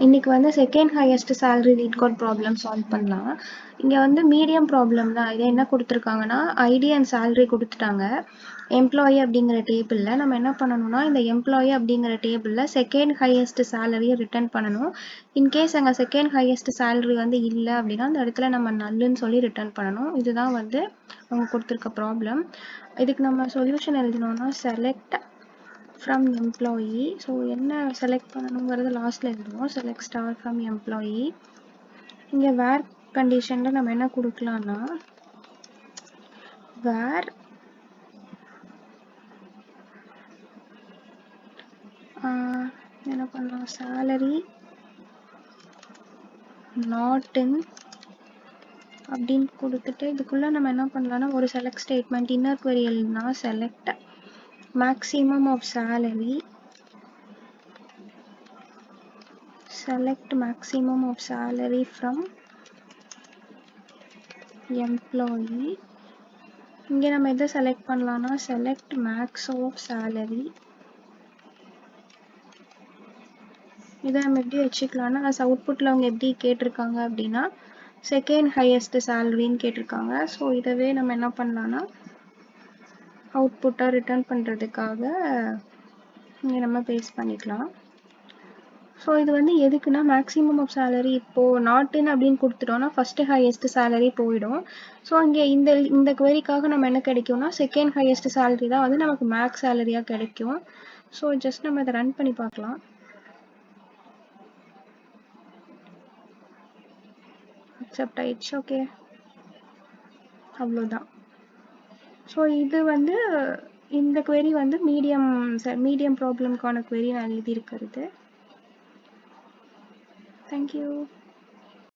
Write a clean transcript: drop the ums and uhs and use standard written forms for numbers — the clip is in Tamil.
இன்னைக்கு வந்து second highest salary LeetCode problem solve பண்ணலாம். இங்கே வந்து மீடியம் ப்ராப்ளம் தான். இதை என்ன கொடுத்துருக்காங்கன்னா ஐடி அண்ட் சேலரி கொடுத்துட்டாங்க. எம்ப்ளாயி அப்படிங்கிற டேபிளில் நம்ம என்ன பண்ணணும்னா இந்த எம்ப்ளாயி அப்படிங்கிற டேபிளில் செகண்ட் ஹையஸ்ட் சேலரியை ரிட்டர்ன் பண்ணணும். இன்கேஸ் அங்கே செகண்ட் ஹையஸ்ட் சேலரி வந்து இல்லை அப்படின்னா அந்த இடத்துல நம்ம நல்லுன்னு சொல்லி ரிட்டர்ன் பண்ணணும். இதுதான் வந்து அவங்க கொடுத்துருக்க ப்ராப்ளம். இதுக்கு நம்ம சொல்யூஷன் எழுதணும்னா செலக்ட் from employee. ஸோ என்ன செலக்ட் பண்ணணுங்கிறது லாஸ்ட்டில் எழுதுவோம். Select star from employee. இங்கே வேர் கண்டிஷனில் நம்ம என்ன கொடுக்கலாம்னா வேர் என்ன பண்ணலாம் சேலரி நாட் இன் அப்படின்னு கொடுத்துட்டு இதுக்குள்ளே நம்ம என்ன பண்ணலாம்னா ஒரு செலக்ட் ஸ்டேட்மெண்ட் இன்னர் query எழுதுனா select maximum of salary, select maximum of salary from employee. இங்கே நம்ம எதை செலக்ட் பண்ணலாம்னா செலக்ட் மேக்ஸ் ஆஃப் சேலரி. இதை நம்ம எப்படி வச்சுக்கலாம்னா அவுட்புட்டில் அவங்க எப்படி கேட்டிருக்காங்க அப்படின்னா செகண்ட் ஹையஸ்ட் சேலரின்னு கேட்டிருக்காங்க. ஸோ இதவே நம்ம என்ன பண்ணலாம்னா அவுட்புட்டாக ரிட்டர்ன் பண்ணுறதுக்காக இங்கே நம்ம பேஸ்ட் பண்ணிக்கலாம். ஸோ இது வந்து எதுக்குன்னா மேக்ஸிமம் ஆஃப் சேலரி இப்போது நாட்டின் அப்படின்னு கொடுத்துட்டோம்னா ஃபஸ்ட்டு ஹையஸ்ட் சேலரி போயிடும். ஸோ இங்கே இந்த queryக்காக நம்ம என்ன கிடைக்கும்னா செகண்ட் ஹையஸ்ட் சேலரி தான் வந்து நமக்கு மேக்ஸ் சேலரியாக கிடைக்கும். ஸோ ஜஸ்ட் நம்ம இதை ரன் பண்ணி பார்க்கலாம். அக்செப்ட் ஆயிடுச்சு. ஓகே, அவ்வளோதான். ஸோ இது வந்து இந்த query வந்து மீடியம் ப்ராப்ளம்க்கான query நான் எழுதியிருக்கிறது. தேங்க்யூ.